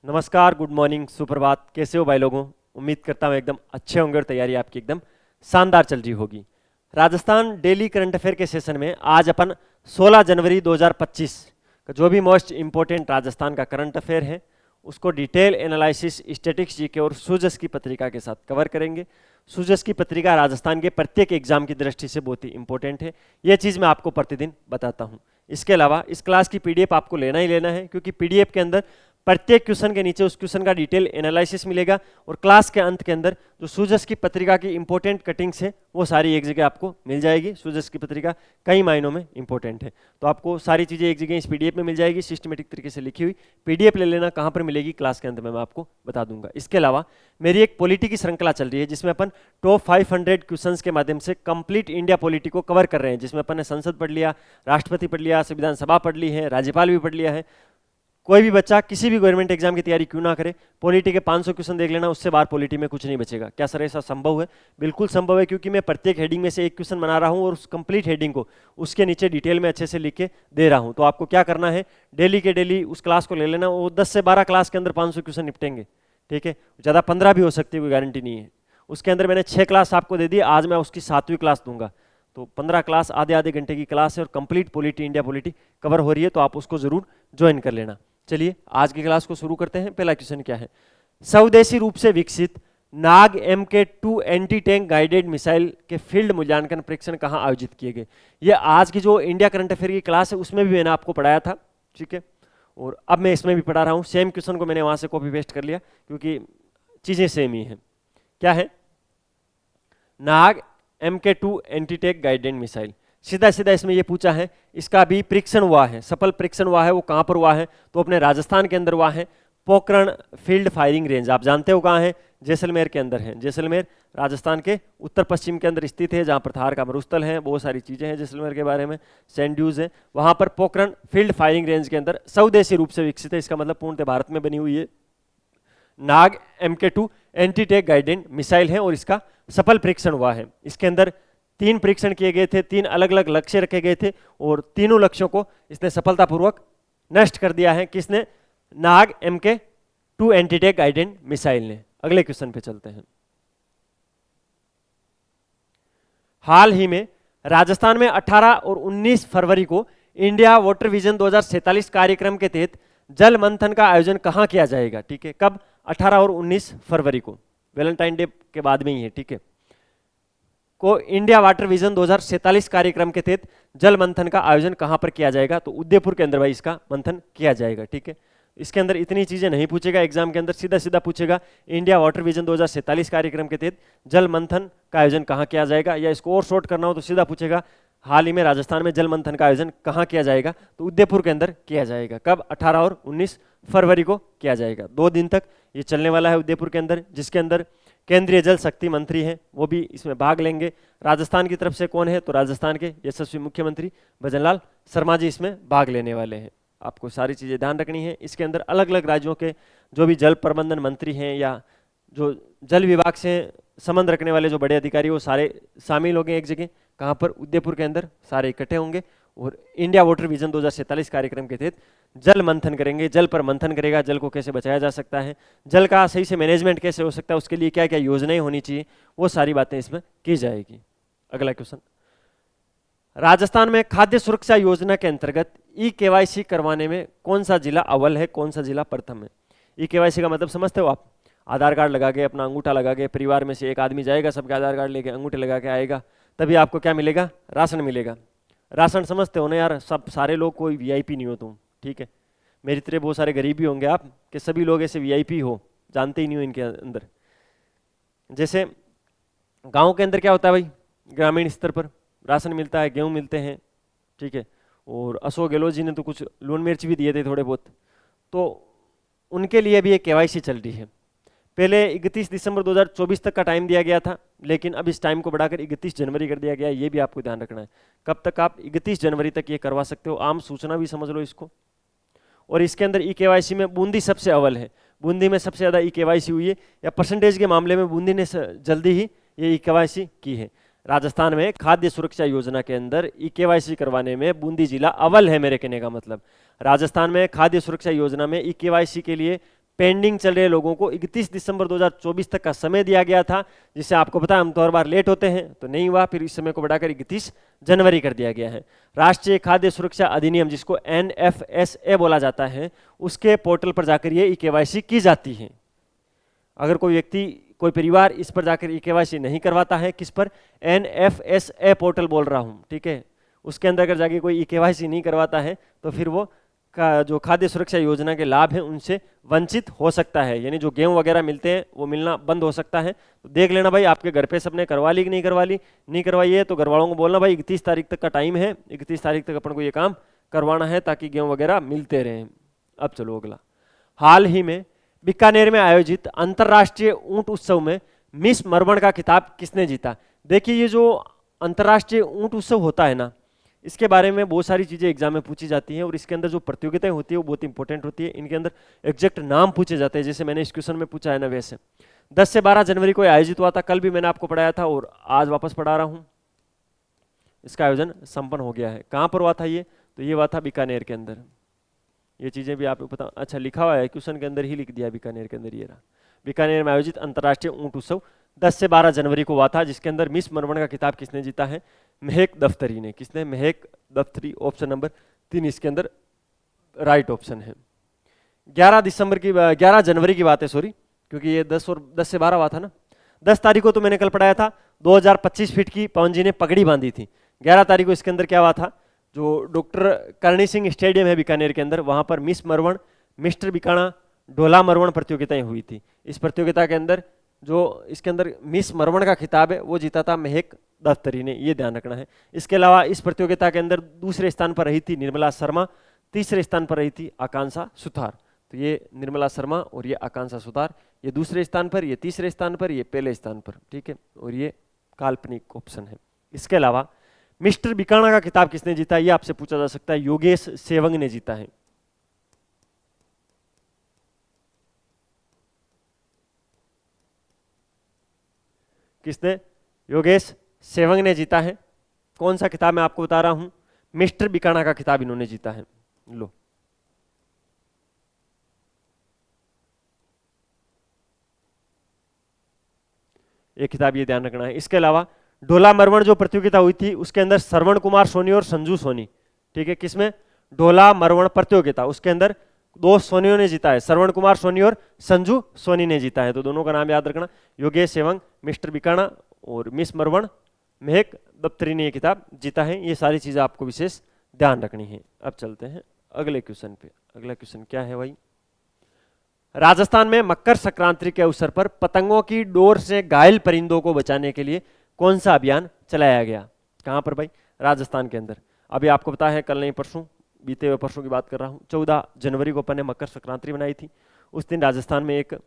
नमस्कार, good morning, सुप्रभात। कैसे हो भाई लोगों? उम्मीद करता हूँ एकदम अच्छे होंगे और तैयारी आपकी एकदम शानदार चल रही होगी। राजस्थान डेली करंट अफेयर के सेशन में आज अपन 16 जनवरी 2025 का जो भी मोस्ट इंपॉर्टेंट राजस्थान का करंट अफेयर है उसको डिटेल एनालिसिस, स्टैटिक्स, जीके और सूजस की पत्रिका के साथ कवर करेंगे। सूजस की पत्रिका राजस्थान के प्रत्येक एग्जाम की दृष्टि से बहुत ही इंपॉर्टेंट है। यह चीज़ मैं आपको प्रतिदिन बताता हूँ। इसके अलावा इस क्लास की पीडीएफ आपको लेना ही लेना है, क्योंकि पीडीएफ के अंदर प्रत्येक क्वेश्चन के नीचे उस क्वेश्चन का डिटेल एनालिसिस मिलेगा और क्लास के अंत के अंदर जो सूजस की पत्रिका की इंपॉर्टेंट कटिंग्स है वो सारी एक जगह आपको मिल जाएगी। सूजस की पत्रिका कई मायनों में इंपॉर्टेंट है, तो आपको सारी चीज़ें एक जगह इस पीडीएफ में मिल जाएगी, सिस्टमेटिक तरीके से लिखी हुई। पीडीएफ ले लेना, कहाँ पर मिलेगी क्लास के अंत में मैं आपको बता दूंगा। इसके अलावा मेरी एक पॉलिटी की श्रृंखला चल रही है जिसमें अपन टॉप 500 क्वेश्चंस के माध्यम से कंप्लीट इंडिया पॉलिटी को कवर कर रहे हैं, जिसमें अपन ने संसद पढ़ लिया, राष्ट्रपति पढ़ लिया, संविधान सभा पढ़ ली है, राज्यपाल भी पढ़ लिया है। कोई भी बच्चा किसी भी गवर्नमेंट एग्जाम की तैयारी क्यों ना करे, पॉलिटी के 500 क्वेश्चन देख लेना, उससे बाहर पॉलिटी में कुछ नहीं बचेगा। क्या सर ऐसा संभव है? बिल्कुल संभव है, क्योंकि मैं प्रत्येक हेडिंग में से एक क्वेश्चन बना रहा हूं और उस कंप्लीट हेडिंग को उसके नीचे डिटेल में अच्छे से लिख के दे रहा हूं। तो आपको क्या करना है, डेली के डेली उस क्लास को ले लेना। वो 10 से 12 क्लास के अंदर 500 क्वेश्चन निपटेंगे, ठीक है। ज़्यादा 15 भी हो सकती है, कोई गारंटी नहीं है। उसके अंदर मैंने 6 क्लास आपको दे दी, आज मैं उसकी 7वीं क्लास दूंगा। तो 15 क्लास आधे आधे घंटे की क्लास है और complete polity, India polity cover हो रही है, तो आप उसको जरूर ज्वाइन कर लेना। चलिए आज की क्लास को शुरू करते हैं। पहला क्वेश्चन क्या है, स्वदेशी रूप से विकसित नाग MK2 anti tank guided missile के फील्ड मूल्यांकन परीक्षण कहां आयोजित किए गए? ये आज की जो इंडिया करंट अफेयर की क्लास है उसमें भी मैंने आपको पढ़ाया था, ठीक है। और अब मैं इसमें भी पढ़ा रहा हूं। सेम क्वेश्चन को मैंने वहां से कॉपी पेस्ट कर लिया क्योंकि चीजें सेम ही हैं। क्या है, नाग MK2 anti tank guided missile. सीधा सीधा इसमें ये पूछा है, इसका भी परीक्षण हुआ है, सफल परीक्षण हुआ है। वो कहां पर हुआ है? तो अपने राजस्थान के अंदर हुआ है। पोखरण फील्ड फायरिंग रेंज आप जानते हो कहां है? जैसलमेर के अंदर है। जैसलमेर राजस्थान के उत्तर पश्चिम के अंदर स्थित है, जहां प्रथार का मरुस्थल है, बहुत सारी चीजें हैं जैसलमेर के बारे में, सैंड ड्यूज है। वहां पर पोखरण फील्ड फायरिंग रेंज के अंदर स्वदेशी रूप से विकसित है, इसका मतलब पूर्णतः भारत में बनी हुई है। नाग MK2 anti tank guided missile है और इसका सफल परीक्षण हुआ है। इसके अंदर 3 परीक्षण किए गए थे, 3 अलग अलग लक्ष्य रखे गए थे और तीनों लक्ष्यों को इसने सफलतापूर्वक नष्ट कर दिया है। किसने? नाग MK2 anti tank guided missile ने। अगले क्वेश्चन पे चलते हैं। हाल ही में राजस्थान में 18 और 19 फरवरी को इंडिया वाटर विजन 2047 कार्यक्रम के तहत जल मंथन का आयोजन कहां किया जाएगा? ठीक है, कब? 18 और 19 फरवरी को, वैलेंटाइन डे के बाद में ही है, ठीक है। को इंडिया वाटर विजन 2047 कार्यक्रम के तहत जल मंथन का आयोजन कहां पर किया जाएगा? तो उदयपुर के अंदर भाई इसका मंथन किया जाएगा, ठीक है। इसके अंदर इतनी चीजें नहीं पूछेगा एग्जाम के अंदर, सीधा सीधा पूछेगा इंडिया वाटर विजन 2047 कार्यक्रम के तहत जल मंथन का आयोजन कहां किया जाएगा। या इसको और शॉर्ट करना हो तो सीधा पूछेगा हाल ही में राजस्थान में जल मंथन का आयोजन कहां किया जाएगा? तो उदयपुर के अंदर किया जाएगा। कब? 18 और 19 फरवरी को किया जाएगा। 2 दिन तक ये चलने वाला है उदयपुर के अंदर, जिसके अंदर केंद्रीय जल शक्ति मंत्री हैं वो भी इसमें भाग लेंगे। राजस्थान की तरफ से कौन है? तो राजस्थान के यशस्वी मुख्यमंत्री भजनलाल शर्मा जी इसमें भाग लेने वाले हैं। आपको सारी चीजें ध्यान रखनी है। इसके अंदर अलग अलग राज्यों के जो भी जल प्रबंधन मंत्री हैं या जो जल विभाग से संबंध रखने वाले जो बड़े अधिकारी वो सारे शामिल होंगे एक जगह। कहां पर? उदयपुर के अंदर सारे इकट्ठे होंगे और इंडिया वाटर विजन 2047 कार्यक्रम के तहत जल मंथन करेंगे। जल पर मंथन करेगा, जल को कैसे बचाया जा सकता है, जल का सही से मैनेजमेंट कैसे हो सकता है, उसके लिए क्या क्या योजनाएं होनी चाहिए, वो सारी बातें इसमें की जाएगी। अगला क्वेश्चन, राजस्थान में खाद्य सुरक्षा योजना के अंतर्गत KYC करवाने में कौन सा जिला अव्वल है, कौन सा जिला प्रथम है? KYC का मतलब समझते हो आप? आधार कार्ड लगा के, अपना अंगूठा लगा के, परिवार में से एक आदमी जाएगा, सबके आधार कार्ड लेके अंगूठे लगा के आएगा, तभी आपको क्या मिलेगा? राशन मिलेगा। राशन समझते हो ना यार? सब सारे लोग कोई VIP नहीं हो तुम, ठीक है। मेरी तरह बहुत सारे गरीब भी होंगे आप, कि सभी लोग ऐसे VIP हो, जानते ही नहीं हो इनके अंदर। जैसे गांव के अंदर क्या होता है भाई, ग्रामीण स्तर पर राशन मिलता है, गेहूं मिलते हैं, ठीक है। और अशोक गहलोत जी ने तो कुछ लून मिर्च भी दिए थे थोड़े बहुत, तो उनके लिए भी एक KYC चल रही है। पहले 31 दिसंबर 2024 तक का टाइम दिया गया था, लेकिन अब इस टाइम को बढ़ाकर 31 जनवरी कर दिया गया है। ये भी आपको ध्यान रखना है। कब तक? आप 31 जनवरी तक ये करवा सकते हो। आम सूचना भी समझ लो इसको। और इसके अंदर KYC में बूंदी सबसे अव्वल है। बूंदी में सबसे ज़्यादा KYC हुई है, या परसेंटेज के मामले में बूंदी ने जल्दी ही ये KYC की है। राजस्थान में खाद्य सुरक्षा योजना के अंदर KYC करवाने में बूंदी जिला अव्वल है। मेरे कहने का मतलब, राजस्थान में खाद्य सुरक्षा योजना में KYC के लिए पेंडिंग चल रहे लोगों को 31 दिसंबर 2024 तक का समय दिया गया था, जिससे आपको पता है हम तो हर बार लेट होते हैं, तो नहीं हुआ, फिर इस समय को बढ़ाकर 31 जनवरी कर दिया गया है। राष्ट्रीय खाद्य सुरक्षा अधिनियम, जिसको NFSA बोला जाता है, उसके पोर्टल पर जाकर ये KYC की जाती है। अगर कोई व्यक्ति, कोई परिवार इस पर जाकर KYC नहीं करवाता है, किस पर, NFSA पोर्टल बोल रहा हूँ, ठीक है, उसके अंदर अगर जाके कोई KYC नहीं करवाता है तो फिर वो का जो खाद्य सुरक्षा योजना के लाभ हैं उनसे वंचित हो सकता है, यानी जो गेहूं वगैरह मिलते हैं वो मिलना बंद हो सकता है। तो देख लेना भाई, आपके घर पे सबने करवा ली कि नहीं करवा ली, नहीं करवाई है तो घर वालों को बोलना भाई 31 तारीख तक का टाइम है, 31 तारीख तक अपन को ये काम करवाना है ताकि गेहूं वगैरह मिलते रहें। अब चलो अगला, हाल ही में बीकानेर में आयोजित अंतर्राष्ट्रीय ऊंट उत्सव में मिस मरवण का खिताब किसने जीता। देखिए, ये जो अंतर्राष्ट्रीय ऊंट उत्सव होता है ना, इसके बारे में बहुत सारी चीज़ें एग्जाम में पूछी जाती हैं और इसके अंदर जो प्रतियोगिताएं होती है वो बहुत इंपॉर्टेंट होती है। इनके अंदर एग्जैक्ट नाम पूछे जाते हैं, जैसे मैंने इस क्वेश्चन में पूछा है ना वैसे। 10 से 12 जनवरी को आयोजित हुआ था, कल भी मैंने आपको पढ़ाया था और आज वापस पढ़ा रहा हूँ। इसका आयोजन संपन्न हो गया है। कहाँ पर हुआ था ये, तो ये हुआ था बीकानेर के अंदर। ये चीज़ें भी आपको पता, अच्छा लिखा हुआ है क्वेश्चन के अंदर ही लिख दिया बीकानेर के अंदर, ये रहा। बीकानेर में आयोजित अंतर्राष्ट्रीय ऊंट उत्सव 10 से 12 जनवरी को हुआ था, जिसके अंदर मिस मरवण का खिताब किसने जीता है, महक दफ्तरी ने। किसने, महक दफ्तरी, ऑप्शन नंबर 3 इसके अंदर राइट ऑप्शन है। 11 जनवरी की बात है, सॉरी, क्योंकि ये 10 से 12 हुआ था ना। 10 तारीख को तो मैंने कल पढ़ाया था, 2025 फीट की पवन जी ने पगड़ी बांधी थी। 11 तारीख को इसके अंदर क्या हुआ था, जो डॉक्टर करणी सिंह स्टेडियम है बीकानेर के अंदर, वहां पर मिस मरवण, मिस्टर बीकाणा, ढोला मरवण प्रतियोगिताएं हुई थी। इस प्रतियोगिता के अंदर जो इसके अंदर मिस मरवण का खिताब है वो जीता था महक दफ्तरी ने, ये ध्यान रखना है। इसके अलावा इस प्रतियोगिता के अंदर दूसरे स्थान पर रही थी निर्मला शर्मा, तीसरे स्थान पर रही थी आकांक्षा सुथार। तो ये निर्मला शर्मा और ये आकांक्षा सुथार, ये दूसरे स्थान पर, ये तीसरे स्थान पर, ये पहले स्थान पर, ठीक है, और ये काल्पनिक ऑप्शन है। इसके अलावा मिस्टर बीकाणा का खिताब किसने जीता, ये आपसे पूछा जा सकता है, योगेश सेवंग ने जीता है। किसने, योगेश सेवंग ने जीता है। कौन सा खिताब मैं आपको बता रहा हूं, मिस्टर बीकाणा का खिताब इन्होंने जीता है। लो, ये खिताब ये ध्यान रखना है। इसके अलावा ढोला मरवण जो प्रतियोगिता हुई थी उसके अंदर श्रवण कुमार सोनी और संजू सोनी, ठीक है, किसमें, ढोला मरवण प्रतियोगिता, उसके अंदर 2 सोनियों ने जीता है, श्रवण कुमार सोनी और संजू सोनी ने जीता है। तो दोनों का नाम याद रखना, योगेश सेवंग, मिस्टर बीकाणा और मिस मरवण, महक दफ्तरी ने ये किताब जीता है। ये सारी चीजें आपको विशेष ध्यान रखनी है। अब चलते हैं अगले क्वेश्चन पे। अगला क्वेश्चन क्या है भाई, राजस्थान में मकर संक्रांति के अवसर पर पतंगों की डोर से घायल परिंदों को बचाने के लिए कौन सा अभियान चलाया गया। कहां पर भाई, राजस्थान के अंदर। अभी आपको पता है, कल नहीं परसों, बीते हुए परसों की बात कर रहा हूं, 14 जनवरी को अपन ने मकर संक्रांति मनाई थी। उस दिन राजस्थान में एक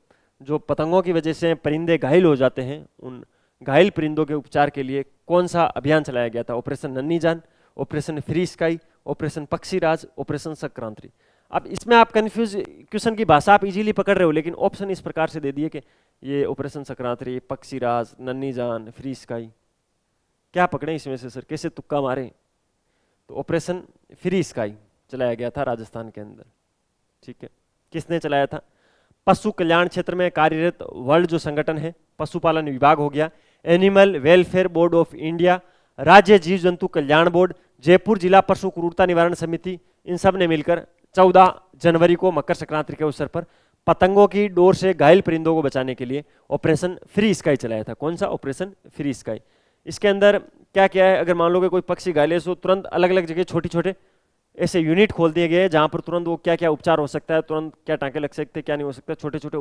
जो पतंगों की वजह से परिंदे घायल हो जाते हैं, उन घायल परिंदों के उपचार के लिए कौन सा अभियान चलाया गया था। Operation Nanhi Jaan, operation free sky, operation Pakshiraj, operation Sankranti. अब इसमें आप कंफ्यूज, क्वेश्चन की भाषा आप इजीली पकड़ रहे हो, लेकिन ऑप्शन इस प्रकार से दे दिए कि ये ऑपरेशन संक्रांति, पक्षीराज, नन्ही जान, फ्री स्काई, क्या पकड़े इसमें से सर, कैसे तुक्का मारे। तो ऑपरेशन फ्री स्काई चलाया गया था राजस्थान के अंदर, ठीक है। किसने चलाया था, पशु कल्याण क्षेत्र में कार्यरत वर्ल्ड जो संगठन है, पशुपालन विभाग हो गया, animal welfare board of India, राज्य जीव जंतु कल्याण बोर्ड, जयपुर जिला पशु क्रूरता निवारण समिति, इन सब ने मिलकर 14 जनवरी को मकर संक्रांति के अवसर पर पतंगों की डोर से घायल परिंदों को बचाने के लिए ऑपरेशन फ्री स्काई चलाया था। कौन सा, ऑपरेशन फ्री स्काई। इसके अंदर क्या क्या है, अगर मान लो कि कोई पक्षी घायल है तो तुरंत अलग अलग जगह छोटे छोटे ऐसे यूनिट खोल दिए गए हैं जहां पर तुरंत वो क्या क्या उपचार हो सकता है, तुरंत क्या टाँके लग सकते हैं, क्या नहीं हो सकता, छोटे छोटे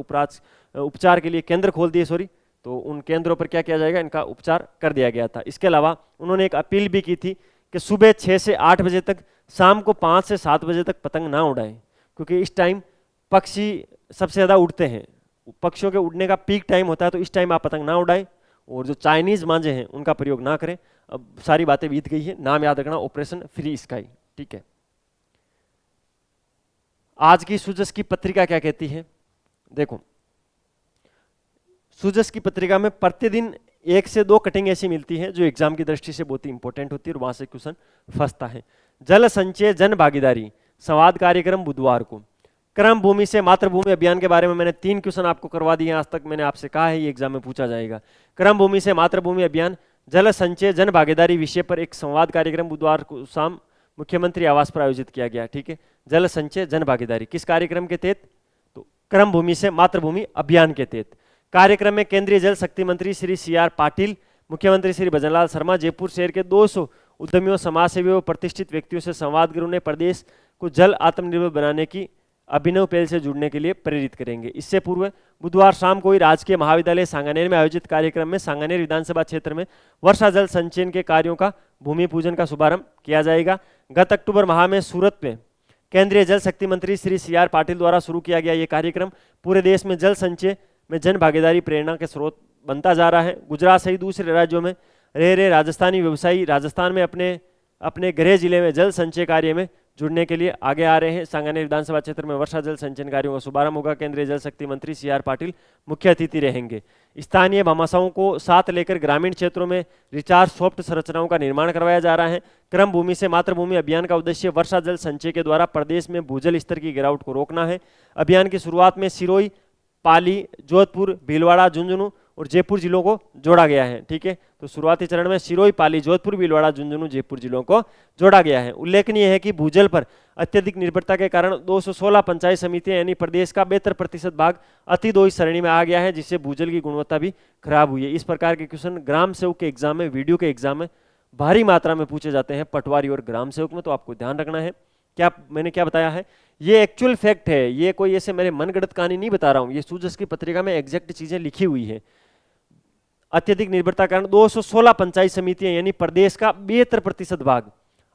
उपचार के लिए केंद्र खोल दिए, सॉरी। तो उन केंद्रों पर क्या किया जाएगा, इनका उपचार कर दिया गया था। इसके अलावा उन्होंने एक अपील भी की थी कि सुबह 6 से 8 बजे तक, शाम को 5 से 7 बजे तक पतंग ना उड़ाएं, क्योंकि इस टाइम पक्षी सबसे ज़्यादा उड़ते हैं, पक्षियों के उड़ने का पीक टाइम होता है। तो इस टाइम आप पतंग ना उड़ाएं और जो चाइनीज मांझे हैं उनका प्रयोग ना करें। अब सारी बातें बीत गई है, नाम याद रखना, ऑपरेशन फ्री स्काई, ठीक है। आज की सूजस की पत्रिका क्या कहती है, देखो, सूजस की पत्रिका में प्रतिदिन 1 से 2 कटिंग ऐसी मिलती है जो एग्जाम की दृष्टि से बहुत ही इंपॉर्टेंट होती है और वहां से क्वेश्चन फंसता है। जल संचय जन भागीदारी संवाद कार्यक्रम बुधवार को, क्रम भूमि से मातृभूमि अभियान के बारे में मैंने 3 क्वेश्चन आपको करवा दिए आज तक, मैंने आपसे कहा है ये एग्जाम में पूछा जाएगा। क्रम भूमि से मातृभूमि अभियान जल संचय जन भागीदारी विषय पर एक संवाद कार्यक्रम बुधवार को शाम मुख्यमंत्री आवास पर आयोजित किया गया। ठीक है, जल संचय जन भागीदारी किस कार्यक्रम के तहत? तो क्रम भूमि से मातृभूमि अभियान के तहत। कार्यक्रम में केंद्रीय जल शक्ति मंत्री श्री CR पाटिल, मुख्यमंत्री श्री भजनलाल शर्मा, जयपुर शहर के 200 उद्यमियों, समाजसेवियों, प्रतिष्ठित व्यक्तियों से संवाद कर उन्हें प्रदेश को जल आत्मनिर्भर बनाने की अभिनव पहल से जुड़ने के लिए प्रेरित करेंगे। इससे पूर्व बुधवार शाम को ही राजकीय महाविद्यालय सांगानेर में आयोजित कार्यक्रम में सांगानेर विधानसभा क्षेत्र में वर्षा जल संचयन के कार्यों का भूमि पूजन का शुभारंभ किया जाएगा। गत अक्टूबर माह में सूरत में केंद्रीय जल शक्ति मंत्री श्री CR पाटिल द्वारा शुरू किया गया ये कार्यक्रम पूरे देश में जल संचय में जन भागीदारी प्रेरणा के स्रोत बनता जा रहा है। गुजरात सहित दूसरे राज्यों में रह रहे राजस्थानी व्यवसायी राजस्थान में अपने गृह जिले में जल संचय कार्य में जुड़ने के लिए आगे आ रहे हैं। सांगानेर विधानसभा क्षेत्र में वर्षा जल संचयन कार्यों का शुभारंभ होगा। केंद्रीय जल शक्ति मंत्री CR पाटिल मुख्य अतिथि रहेंगे। स्थानीय भामाशाहों को साथ लेकर ग्रामीण क्षेत्रों में रिचार्ज सॉफ्ट संरचनाओं का निर्माण करवाया जा रहा है। क्रम भूमि से मातृभूमि अभियान का उद्देश्य वर्षा जल संचय के द्वारा प्रदेश में भूजल स्तर की गिरावट को रोकना है। अभियान की शुरुआत में सिरोही, पाली, जोधपुर, भीलवाड़ा, झुंझुनू और जयपुर जिलों को जोड़ा गया है। ठीक है, तो शुरुआती चरण में सिरोही, पाली, जोधपुर, भीलवाड़ा, झुंझुनू, जयपुर जिलों को जोड़ा गया है। उल्लेखनीय है कि भूजल पर अत्यधिक निर्भरता के कारण 216 पंचायत समितियां यानी प्रदेश का 72% भाग अतिदोही श्रेणी में आ गया है, जिससे भूजल की गुणवत्ता भी खराब हुई है। इस प्रकार के क्वेश्चन ग्राम सेवक के एग्जाम में, वीडियो के एग्जाम में भारी मात्रा में पूछे जाते हैं, पटवारी और ग्राम सेवक में, तो आपको ध्यान रखना है। मैंने क्या बताया है, ये एक्चुअल फैक्ट है, ये कोई ऐसे मेरे मनगढ़ंत कहानी नहीं बता रहा हूं, ये सूजस की पत्रिका में एग्जैक्ट चीजें लिखी हुई है। अत्यधिक निर्भरता कारण 216 पंचायत समितियां यानी प्रदेश का 72% भाग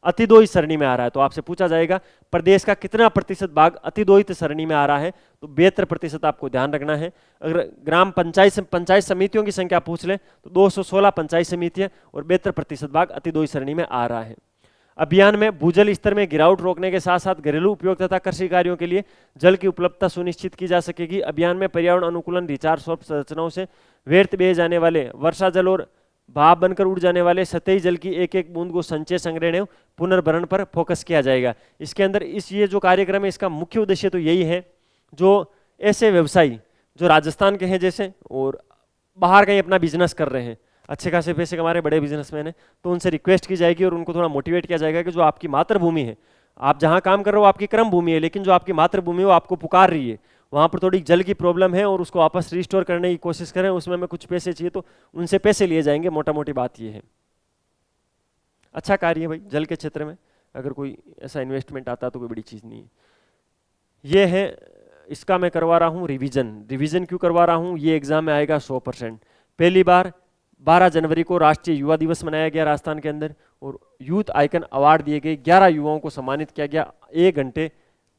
अतिदोहित सरणी में आ रहा है। तो आपसे पूछा जाएगा प्रदेश का कितना प्रतिशत भाग अतिदोहित सरणी में आ रहा है, तो 72% आपको ध्यान रखना है। अगर ग्राम पंचायत समितियों की संख्या पूछ ले तो 216 पंचायत समितियां और 72% भाग अतिदोहित सरणी में आ रहा है। अभियान में भूजल स्तर में गिरावट रोकने के साथ साथ घरेलू उपयोग तथा कृषि कार्यों के लिए जल की उपलब्धता सुनिश्चित की जा सकेगी। अभियान में पर्यावरण अनुकूलन, रिचार्ज सॉफ्ट संरचनाओं से व्यर्थ बहे जाने वाले वर्षा जल और भाप बनकर उड़ जाने वाले सतही जल की एक एक बूंद को संचय, संग्रहण एवं पुनर्भरण पर फोकस किया जाएगा। इसके अंदर ये जो कार्यक्रम है इसका मुख्य उद्देश्य तो यही है, जो ऐसे व्यवसायी जो राजस्थान के हैं जैसे और बाहर कहीं अपना बिजनेस कर रहे हैं, अच्छे खासे पैसे कमा रहे बड़े बिजनेसमैन हैं, तो उनसे रिक्वेस्ट की जाएगी और उनको थोड़ा मोटिवेट किया जाएगा कि जो आपकी मातृभूमि है, आप जहाँ काम कर रहे हो आपकी क्रम भूमि है, लेकिन जो आपकी मातृभूमि है वो आपको पुकार रही है, वहाँ पर थोड़ी जल की प्रॉब्लम है और उसको वापस रिस्टोर करने की कोशिश करें, उसमें हमें कुछ पैसे चाहिए तो उनसे पैसे लिए जाएंगे। मोटा मोटी बात ये है। अच्छा कार्य है भाई, जल के क्षेत्र में अगर कोई ऐसा इन्वेस्टमेंट आता तो कोई बड़ी चीज़ नहीं है। ये है, इसका मैं करवा रहा हूँ रिवीजन क्यों करवा रहा हूँ, ये एग्जाम में आएगा 100%। पहली बार 12 जनवरी को राष्ट्रीय युवा दिवस मनाया गया राजस्थान के अंदर और यूथ आइकन अवार्ड दिए गए, 11 युवाओं को सम्मानित किया गया। 1 घंटे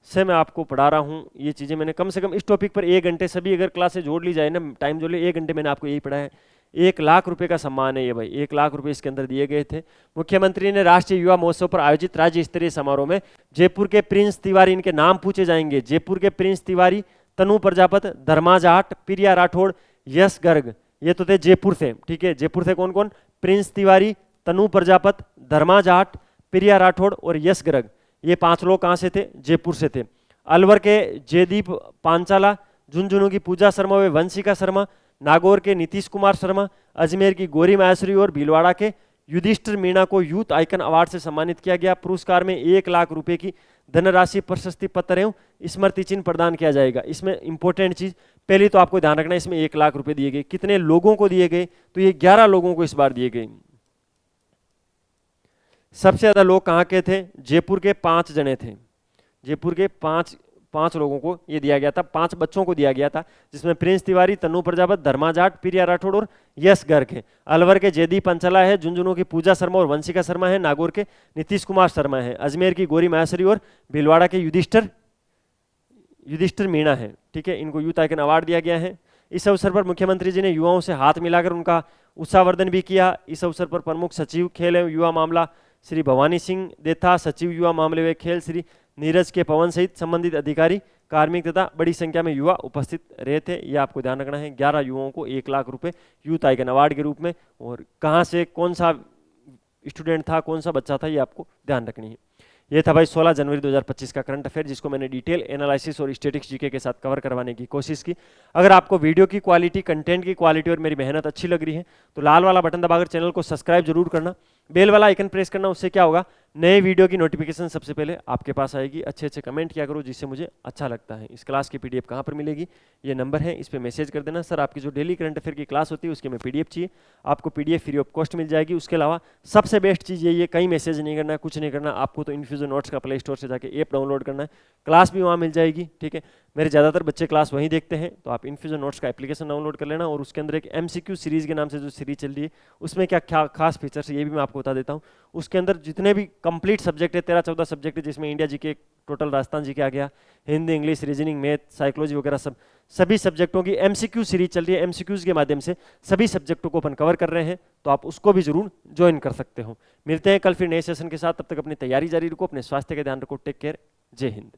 से मैं आपको पढ़ा रहा हूँ ये चीज़ें, मैंने कम से कम इस टॉपिक पर 1 घंटे, सभी अगर क्लासेस जोड़ ली जाए ना, टाइम जोड़ ले, 1 घंटे मैंने आपको यही पढ़ा है। 1 लाख रुपए का सम्मान है ये भाई, 1 लाख रुपए इसके अंदर दिए गए थे। मुख्यमंत्री ने राष्ट्रीय युवा महोत्सव पर आयोजित राज्य स्तरीय समारोह में जयपुर के प्रिंस तिवारी, इनके नाम पूछे जाएंगे, जयपुर के प्रिंस तिवारी, तनु प्रजापत, धर्मा जाट, प्रिया राठौड़, यश गर्ग, ये तो थे जयपुर से। ठीक है, जयपुर से कौन कौन, प्रिंस तिवारी, तनु प्रजापत, धर्मा जाट, प्रिया राठौड़ और यश गर्ग, ये 5 लोग कहाँ से थे, जयपुर से थे। अलवर के जयदीप पांचाला, झुंझुनू की पूजा शर्मा व वंशिका शर्मा, नागौर के नीतीश कुमार शर्मा, अजमेर की गौरी माहेश्वरी और भीलवाड़ा के युधिष्ठिर मीणा को यूथ आइकन अवार्ड से सम्मानित किया गया। पुरस्कार में 1 लाख रुपए की धनराशि, प्रशस्ति पत्र एवं स्मृति चिन्ह प्रदान किया जाएगा। इसमें इंपॉर्टेंट चीज पहले तो आपको ध्यान रखना है, इसमें 1 लाख रुपए दिए गए, कितने लोगों को दिए गए, तो ये 11 लोगों को इस बार दिए गए। सबसे ज्यादा लोग कहाँ के थे, जयपुर के 5 जने थे, जयपुर के 5 लोगों को ये दिया गया था, 5 बच्चों को दिया गया था, जिसमें प्रिंस तिवारी, तनु प्रजापत, धर्मा जाट, प्रिया राठौड़ और यश गर्ग है। अलवर के जयदीप पंचला है, झुंझुनू की पूजा शर्मा और वंशिका शर्मा है, नागौर के नीतीश कुमार शर्मा है, अजमेर की गौरी माहेश्वरी और भीलवाड़ा के युधिष्ठिर मीणा है। ठीक है, इनको यूथ आइकन अवार्ड दिया गया है। इस अवसर पर मुख्यमंत्री जी ने युवाओं से हाथ मिलाकर उनका उत्साहवर्धन भी किया। इस अवसर पर प्रमुख सचिव खेल एवं युवा मामला श्री भवानी सिंह देथा, सचिव युवा मामले व खेल श्री नीरज के पवन सहित संबंधित अधिकारी, कार्मिक तथा बड़ी संख्या में युवा उपस्थित रहे थे। ये आपको ध्यान रखना है। 11 युवाओं को 1 लाख रुपए यूथ आइकन अवार्ड के रूप में, और कहाँ से कौन सा स्टूडेंट था, कौन सा बच्चा था, ये आपको ध्यान रखनी है। ये था भाई 16 जनवरी 2025 का करंट अफेयर, जिसको मैंने डिटेल एनालिसिस और स्टैटिक्स जीके के साथ कवर करवाने की कोशिश की। अगर आपको वीडियो की क्वालिटी, कंटेंट की क्वालिटी और मेरी मेहनत अच्छी लग रही है तो लाल वाला बटन दबाकर चैनल को सब्सक्राइब जरूर करना, बेल वाला आइकन प्रेस करना। उससे क्या होगा, नए वीडियो की नोटिफिकेशन सबसे पहले आपके पास आएगी। अच्छे अच्छे कमेंट किया करो जिससे मुझे अच्छा लगता है। इस क्लास की पीडीएफ कहाँ पर मिलेगी, ये नंबर है, इस पर मैसेज कर देना। सर आपकी जो डेली करंट अफेयर की क्लास होती है उसके में पीडीएफ चाहिए, आपको पीडीएफ फ्री ऑफ कॉस्ट मिल जाएगी। उसके अलावा सबसे बेस्ट चीज़ ये कहीं मैसेज नहीं करना है, कुछ नहीं करना, आपको तो इन्फ्यूजन नोट्स का प्ले स्टोर से जाके ऐप डाउनलोड करना है, क्लास भी वहाँ मिल जाएगी। ठीक है, मेरे ज़्यादातर बच्चे क्लास वहीं देखते हैं, तो आप इन्फ्यूजन नोट्स का एप्लीकेशन डाउनलोड कर लेना। और उसके अंदर एक एमसीक्यू सीरीज के नाम से जो सीरीज चल रही है उसमें क्या खास फीचर्स है ये भी मैं आपको बता देता हूँ। उसके अंदर जितने भी कंप्लीट सब्जेक्ट है, 13-14 सब्जेक्ट है, जिसमें India GK total, Rajasthan GK आ गया, Hindi, English, reasoning, math, psychology वगैरह सभी सब्जेक्टों की एमसीक्यू सीरीज चल रही है। एमसीक्यूज के माध्यम से सभी सब्जेक्टों को अपन कवर कर रहे हैं, तो आप उसको भी जरूर ज्वाइन कर सकते हो। मिलते हैं कल फिर नए सेशन के साथ, तब तक अपनी तैयारी जारी रखो, अपने स्वास्थ्य का ध्यान रखो। टेक केयर, जय हिंद।